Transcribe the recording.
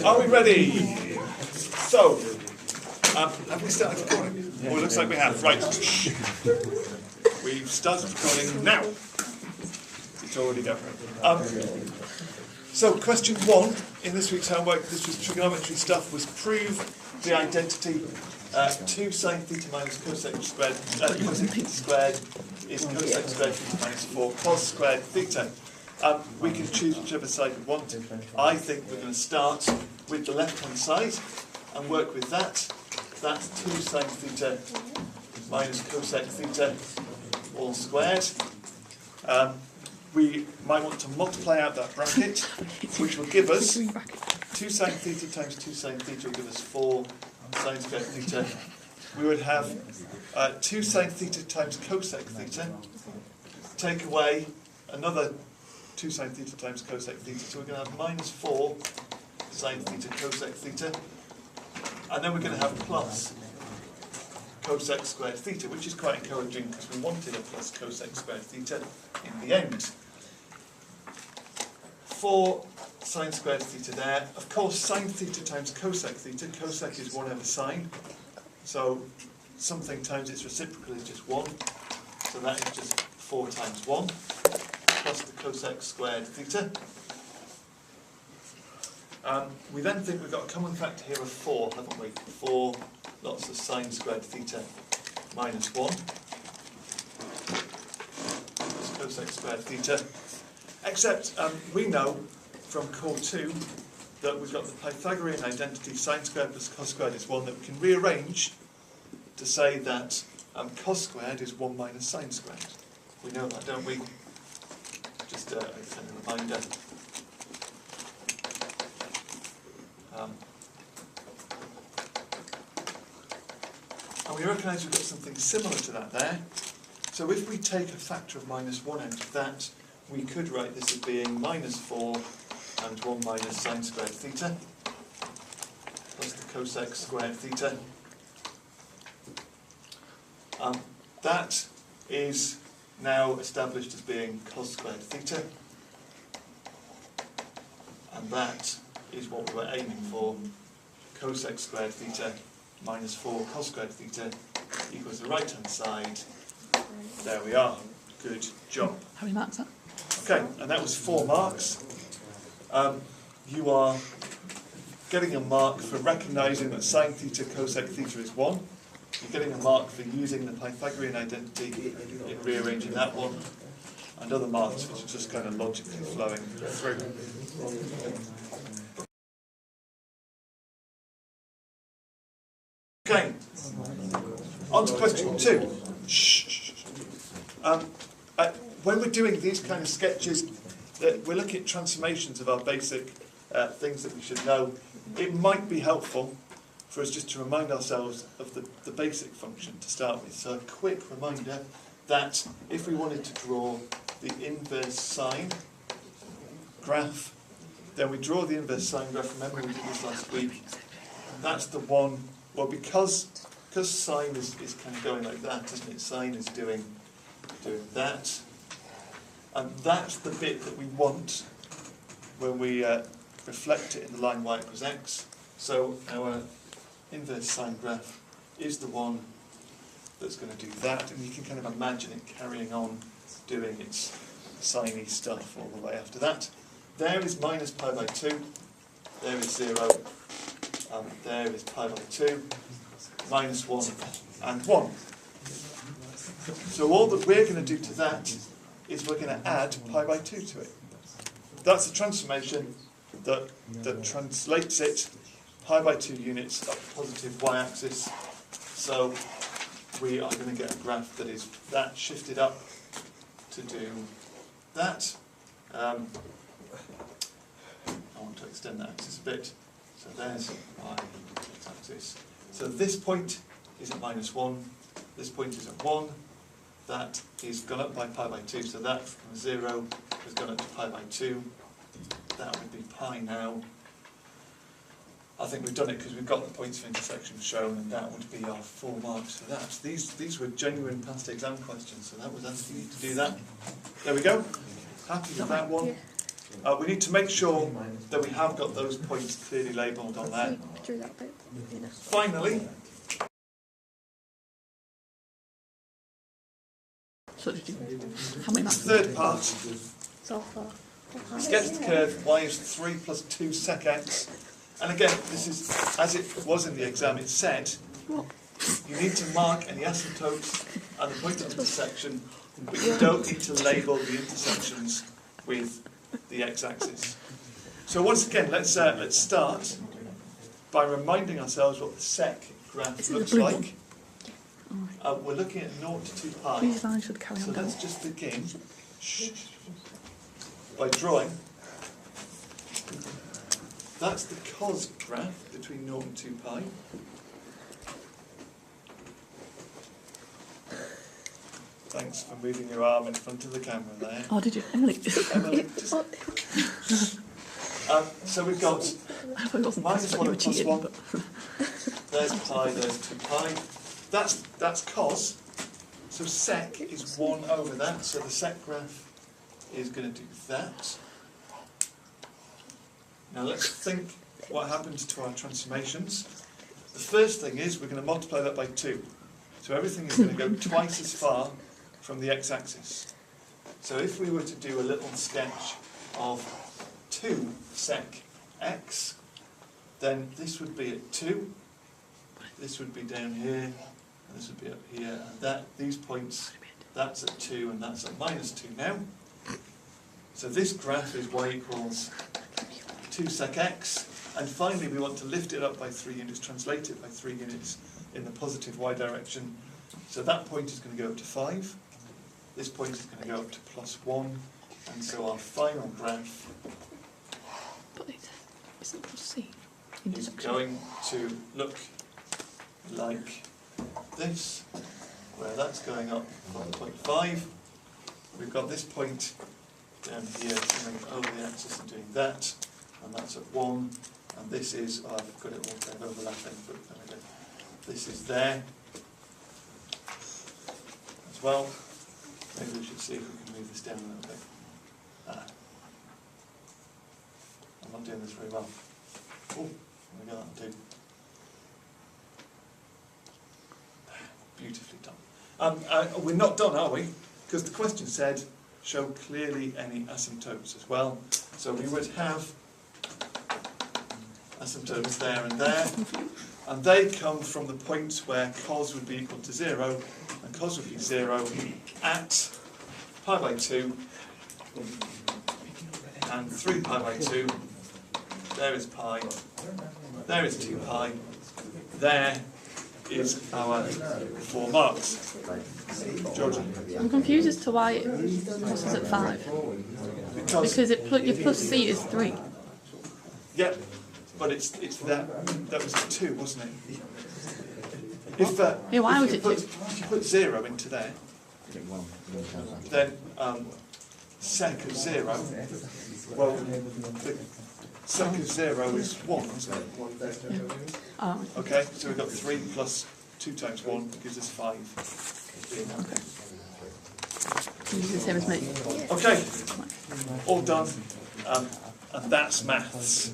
Are we ready? So, have we started recording? Oh, it looks like we have. Right. We've started recording now. It's already going. So, question 1 in this week's homework, this was trigonometry stuff, was prove the identity 2 sine theta minus cosec squared, cosec theta squared is cosec squared theta minus 4 cos squared theta. We can choose whichever side we want. I think we're going to start with the left-hand side and work with that. That's 2 sine theta minus cosec theta all squared. We might want to multiply out that bracket, which will give us 2 sine theta times 2 sine theta will give us 4 sine squared theta. We would have 2 sine theta times cosec theta. Take away another 2 sine theta times cosec theta, so we're going to have minus 4 sine theta cosec theta, and then we're going to have plus cosec squared theta, which is quite encouraging because we wanted a plus cosec squared theta in the end. 4 sine squared theta there. Of course, sine theta times cosec theta, cosec is 1 over sine, so something times its reciprocal is just 1, so that is just 4 times 1. Plus the cosec squared theta. We then think we've got a common factor here of 4, haven't we? 4 lots of sine squared theta minus 1. Plus cosec squared theta. Except we know from core 2 that we've got the Pythagorean identity sine squared plus cos squared is 1, that we can rearrange to say that cos squared is 1 minus sine squared. We know that, don't we? Just a kind of reminder. And we recognise we've got something similar to that there. So if we take a factor of minus 1 out of that, we could write this as being minus 4 and 1 minus sine squared theta, plus the cosec squared theta. That is now established as being cos squared theta, and that is what we were aiming for. Cosec squared theta minus 4 cos squared theta equals the right hand side. There we are. Good job. How many marks that? Okay, and that was 4 marks. You are getting a mark for recognising that sine theta cosec theta is 1. You're getting a mark for using the Pythagorean identity in rearranging that one, and other marks which are just kind of logically flowing through. Okay, on to question 2. When we're doing these kind of sketches, we're looking at transformations of our basic things that we should know. It might be helpful for us just to remind ourselves of the basic function to start with. So a quick reminder that if we wanted to draw the inverse sine graph, then we draw the inverse sine graph. Remember we did this last week. That's the one, well, because sine is kind of going like that, isn't it? Sine is doing that. And that's the bit that we want when we reflect it in the line y equals x. So our inverse sine graph is the one that's going to do that, and you can kind of imagine it carrying on doing its sine-y stuff all the way after that. There is minus pi by 2, there is 0, there is pi by 2, minus 1 and 1. So all that we're going to do to that is we're going to add pi by 2 to it. That's a transformation that translates it pi by 2 units up the positive y-axis. So we are going to get a graph that is that shifted up to do that. I want to extend that axis a bit. So there's y-axis. So this point is at minus 1. This point is at 1. That is gone up by pi by 2. So that from 0 has gone up to pi by 2. That would be pi now. I think we've done it because we've got the points of intersection shown, and that would be our 4 marks for that. These were genuine past exam questions, so that was asking you to do that. There we go. Happy with that one. We need to make sure that we have got those points clearly labelled on there. Drew that bit. Finally, So did you? How many the marks? third part, So far. sketch the curve y is 3 plus 2 sec x. And again, this is, as it was in the exam, it said, you need to mark any asymptotes and the point of intersection, but you don't need to label the intersections with the x-axis. So once again, let's start by reminding ourselves what the sec graph looks like. We're looking at 0 to 2 pi. These lines should carry So on down. let's just begin by drawing. That's the cos graph between 0 and 2 pi. Thanks for moving your arm in front of the camera there. Oh, did you? Emily? Emily, so we've got I thought it wasn't minus that 1 you were and plus cheating, 1. but There's pi, there's 2 pi. That's cos. So sec is 1 over that. So the sec graph is going to do that. Now let's think what happens to our transformations. The first thing is we're going to multiply that by 2. So everything is going to go twice as far from the x-axis. So if we were to do a little sketch of 2 sec x, then this would be at 2, this would be down here, and this would be up here, and these points, that's at 2 and that's at minus 2 now. So this graph is y equals 2 sec x, and finally we want to lift it up by 3 units, translate it by 3 units in the positive y direction. So that point is going to go up to 5, this point is going to go up to plus 1, and so our final graph but it's not plus C. is Intersection. going to look like this, where that's going up from 0.5. We've got this point down here coming over the axis and doing that, and that's at 1, and this is, I've got it all kind of overlapping, but there we go. This is there as well. Maybe we should see if we can move this down a little bit. I'm not doing this very well. Oh, there we go, that'll do. Beautifully done. We're not done, are we? Because the question said, show clearly any asymptotes as well. So we would have asymptotes there, and they come from the points where cos would be equal to 0, and cos would be 0 at pi by 2 and 3 pi by 2. There is pi, there is 2 pi, there is our 4 marks. Georgia? I'm confused as to why cos is at 5. Because your plus C is 3. Yeah, but it's that was at 2, wasn't it? If Yeah, why if was you it put, 2? If you put 0 into there, then sec of 0, well, the sec of 0 is 1, isn't it? Oh, Okay, so we've got 3 plus 2 times 1 gives us 5. you do the same as me. Okay, all done, and that's maths.